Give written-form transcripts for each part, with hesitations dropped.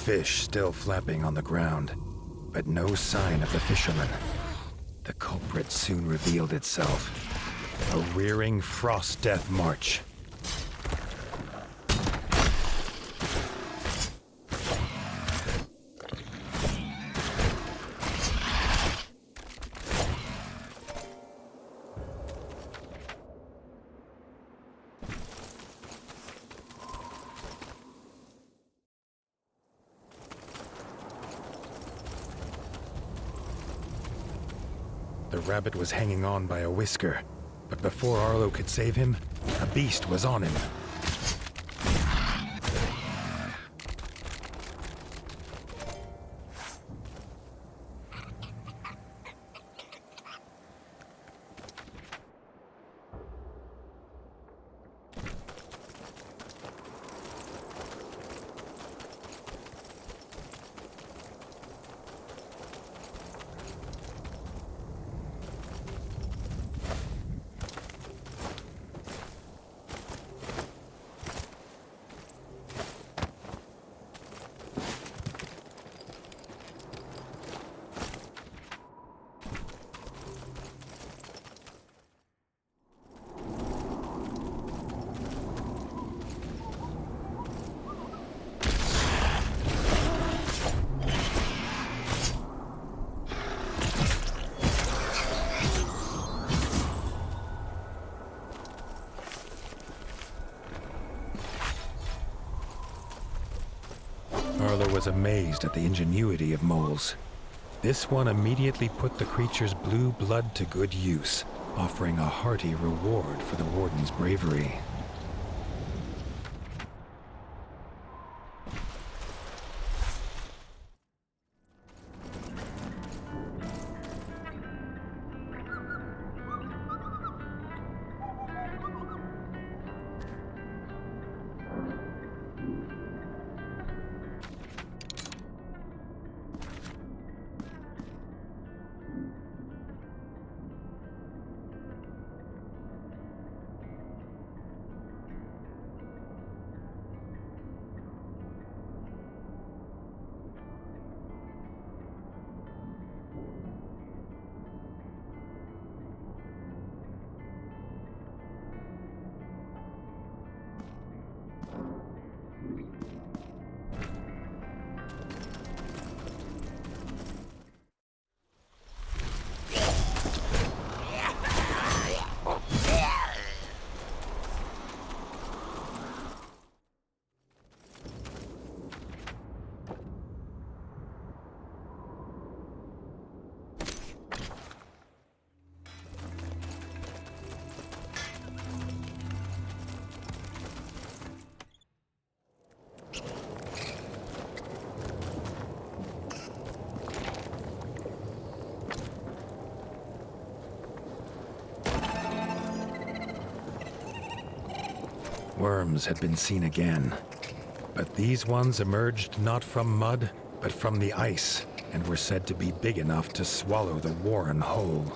fish still flapping on the ground, but no sign of the fisherman. The culprit soon revealed itself. A rearing frost death march. The rabbit was hanging on by a whisker, but before Arlo could save him, a beast was on him. Arlo was amazed at the ingenuity of moles. This one immediately put the creature's blue blood to good use, offering a hearty reward for the warden's bravery. Worms had been seen again, but these ones emerged not from mud, but from the ice, and were said to be big enough to swallow the warren whole.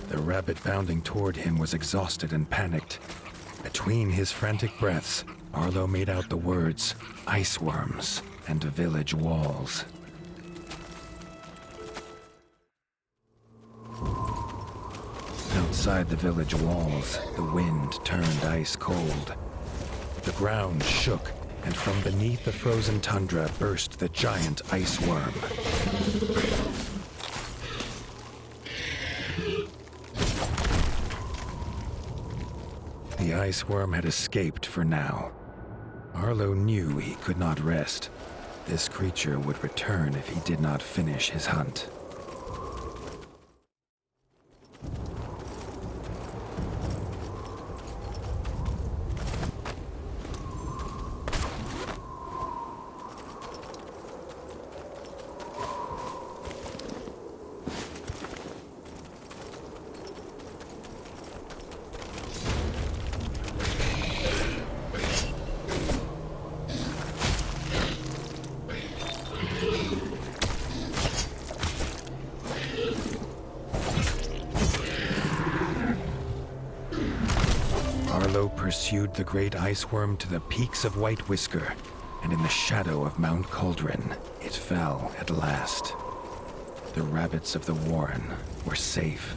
The rabbit bounding toward him was exhausted and panicked. Between his frantic breaths, Arlo made out the words, "ice worms" and "village walls." Outside the village walls, the wind turned ice cold. The ground shook, and from beneath the frozen tundra burst the giant ice worm. The ice worm had escaped for now. Arlo knew he could not rest. This creature would return if he did not finish his hunt. Arlo pursued the great ice worm to the peaks of White Whisker, and in the shadow of Mount Cauldron, it fell at last. The rabbits of the warren were safe.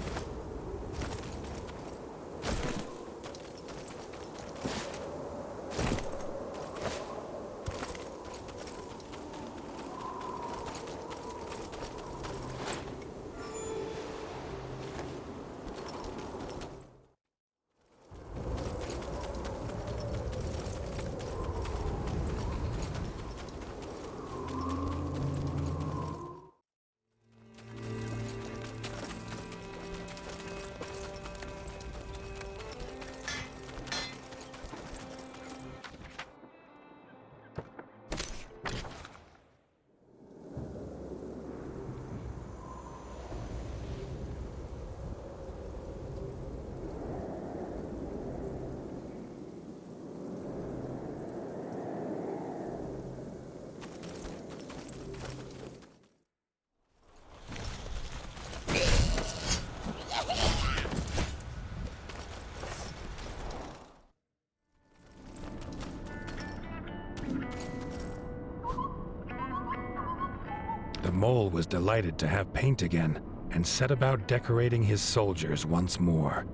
The mole was delighted to have paint again and set about decorating his soldiers once more.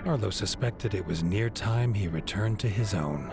Arlo suspected it was near time he returned to his own.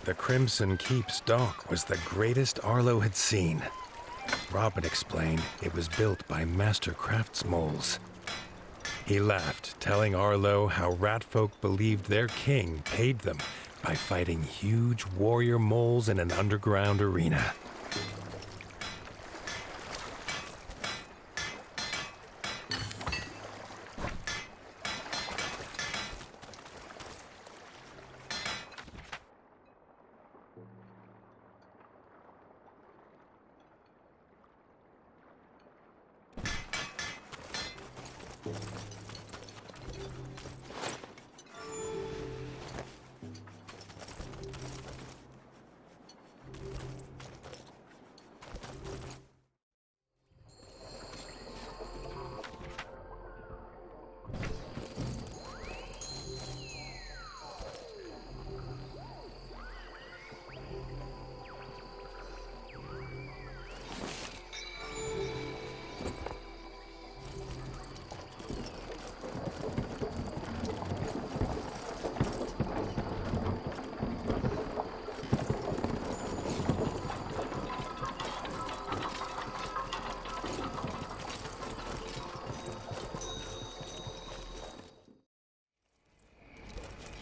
The Crimson Keep's dock was the greatest Arlo had seen. Robin explained it was built by master craftsmoles. He laughed, telling Arlo how ratfolk believed their king paid them by fighting huge warrior moles in an underground arena.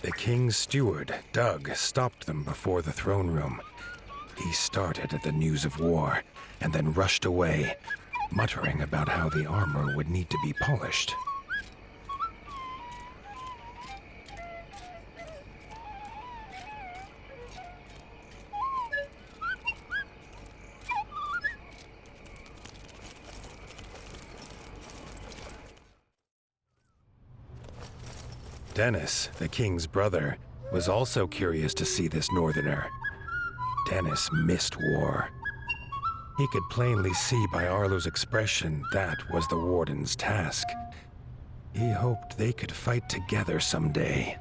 The king's steward, Doug, stopped them before the throne room. He started at the news of war and then rushed away, muttering about how the armor would need to be polished. Dennis, the king's brother, was also curious to see this northerner. Dennis missed war. He could plainly see by Arlo's expression that was the warden's task. He hoped they could fight together someday.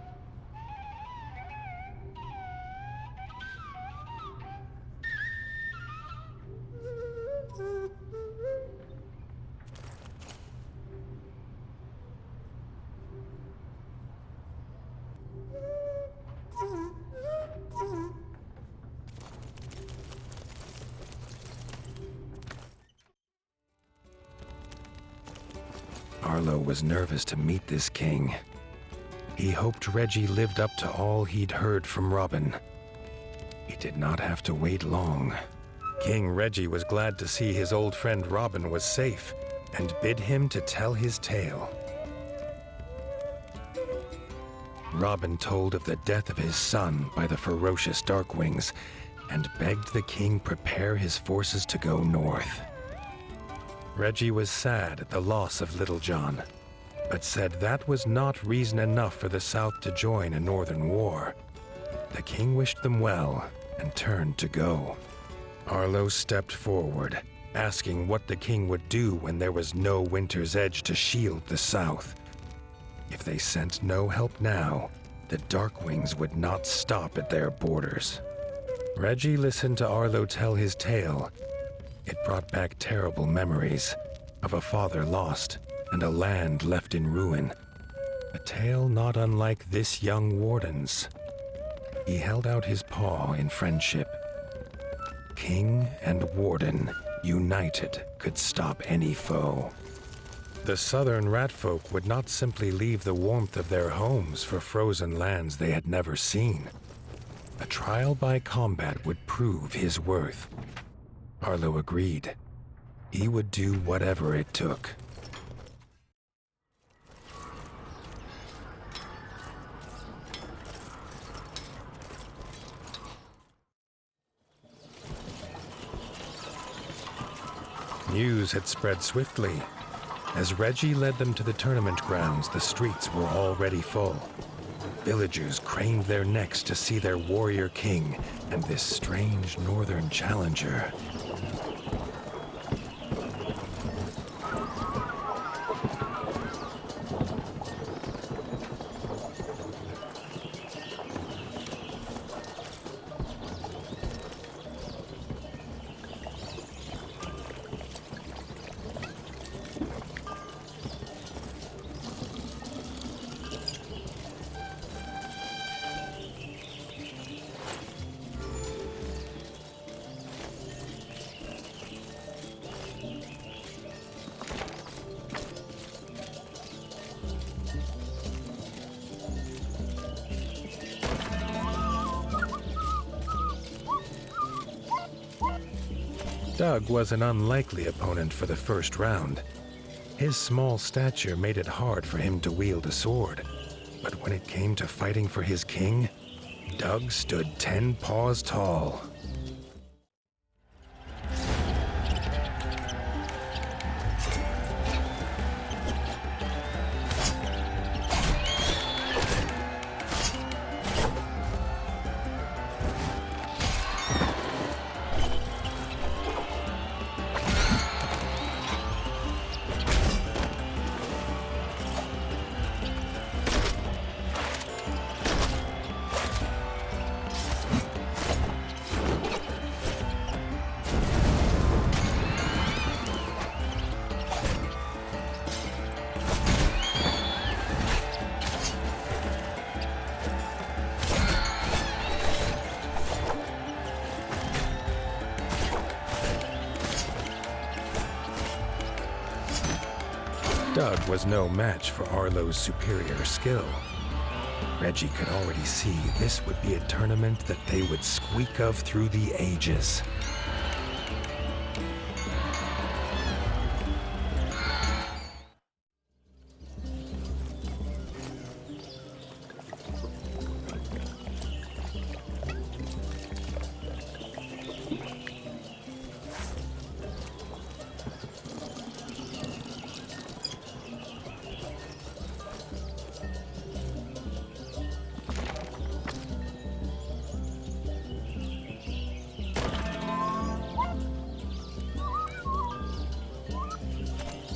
Arlo was nervous to meet this king. He hoped Reggie lived up to all he'd heard from Robin. He did not have to wait long. King Reggie was glad to see his old friend Robin was safe and bid him to tell his tale. Robin told of the death of his son by the ferocious Darkwings and begged the king prepare his forces to go north. Reggie was sad at the loss of Little John, but said that was not reason enough for the South to join a northern war. The king wished them well and turned to go. Arlo stepped forward, asking what the king would do when there was no Winter's Edge to shield the South. If they sent no help now, the Darkwings would not stop at their borders. Reggie listened to Arlo tell his tale. It brought back terrible memories of a father lost and a land left in ruin. A tale not unlike this young warden's. He held out his paw in friendship. King and warden, united, could stop any foe. The southern ratfolk would not simply leave the warmth of their homes for frozen lands they had never seen. A trial by combat would prove his worth. Arlo agreed. He would do whatever it took. News had spread swiftly. As Reggie led them to the tournament grounds, the streets were already full. Villagers craned their necks to see their warrior king and this strange northern challenger. Doug was an unlikely opponent for the first round. His small stature made it hard for him to wield a sword. But when it came to fighting for his king, Doug stood 10 paws tall. Doug was no match for Arlo's superior skill. Reggie could already see this would be a tournament that they would squeak of through the ages.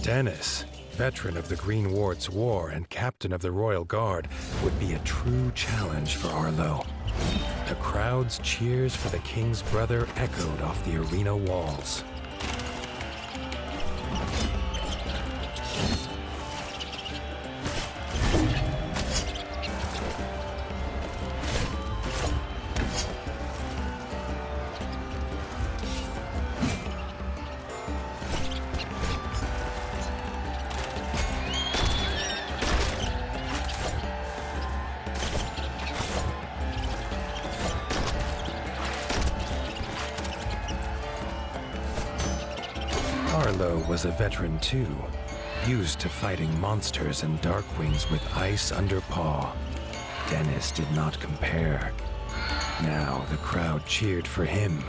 Dennis, veteran of the Green Ward's War and captain of the Royal Guard, would be a true challenge for Arlo. The crowd's cheers for the king's brother echoed off the arena walls. Arlo was a veteran too, used to fighting monsters and Darkwings with ice under paw. Dennis did not compare. Now the crowd cheered for him.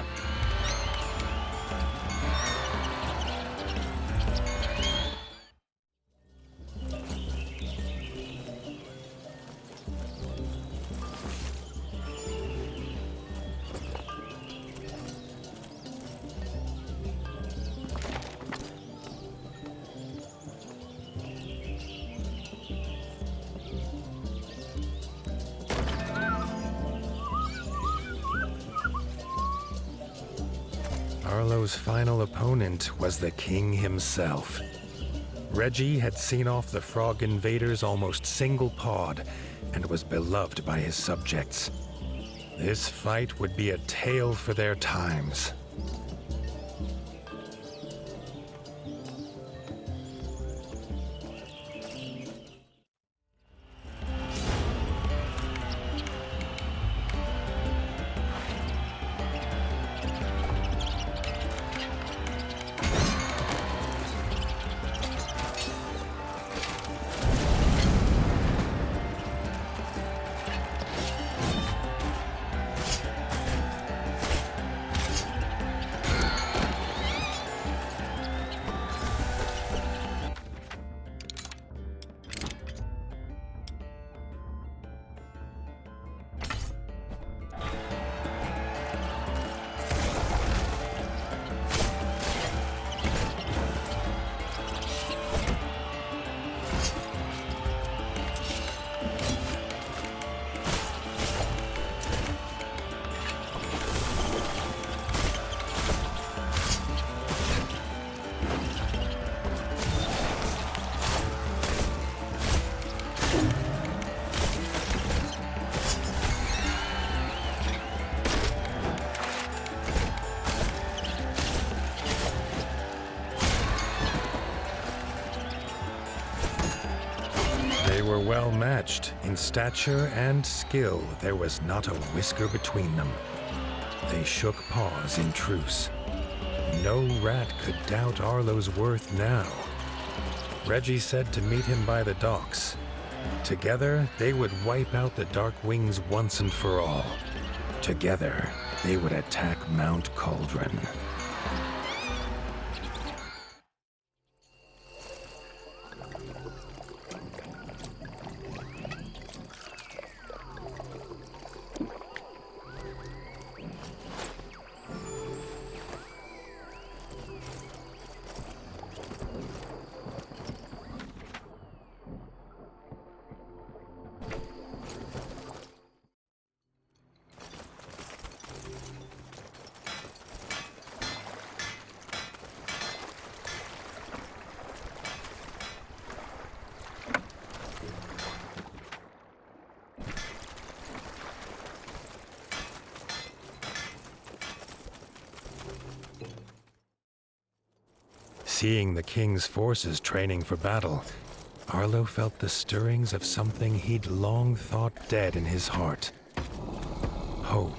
Arlo's final opponent was the king himself. Reggie had seen off the frog invaders almost single-pawed and was beloved by his subjects. This fight would be a tale for their times. They were well matched. In stature and skill, there was not a whisker between them. They shook paws in truce. No rat could doubt Arlo's worth now. Reggie said to meet him by the docks. Together, they would wipe out the Dark Wings once and for all. Together, they would attack Mount Cauldron. Seeing the king's forces training for battle, Arlo felt the stirrings of something he'd long thought dead in his heart. Hope.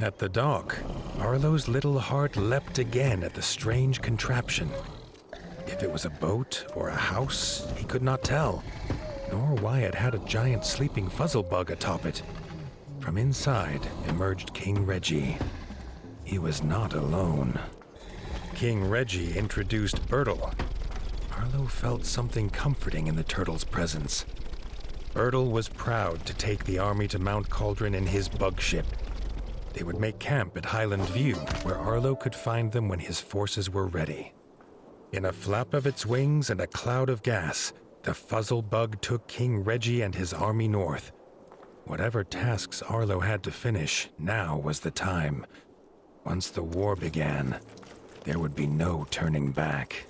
At the dock, Arlo's little heart leapt again at the strange contraption. If it was a boat or a house, he could not tell, nor why it had a giant sleeping fuzzlebug atop it. From inside emerged King Reggie. He was not alone. King Reggie introduced Bertle. Arlo felt something comforting in the turtle's presence. Bertle was proud to take the army to Mount Cauldron in his bug ship. They would make camp at Highland View, where Arlo could find them when his forces were ready. In a flap of its wings and a cloud of gas, the fuzzlebug took King Reggie and his army north. Whatever tasks Arlo had to finish, now was the time. Once the war began, there would be no turning back.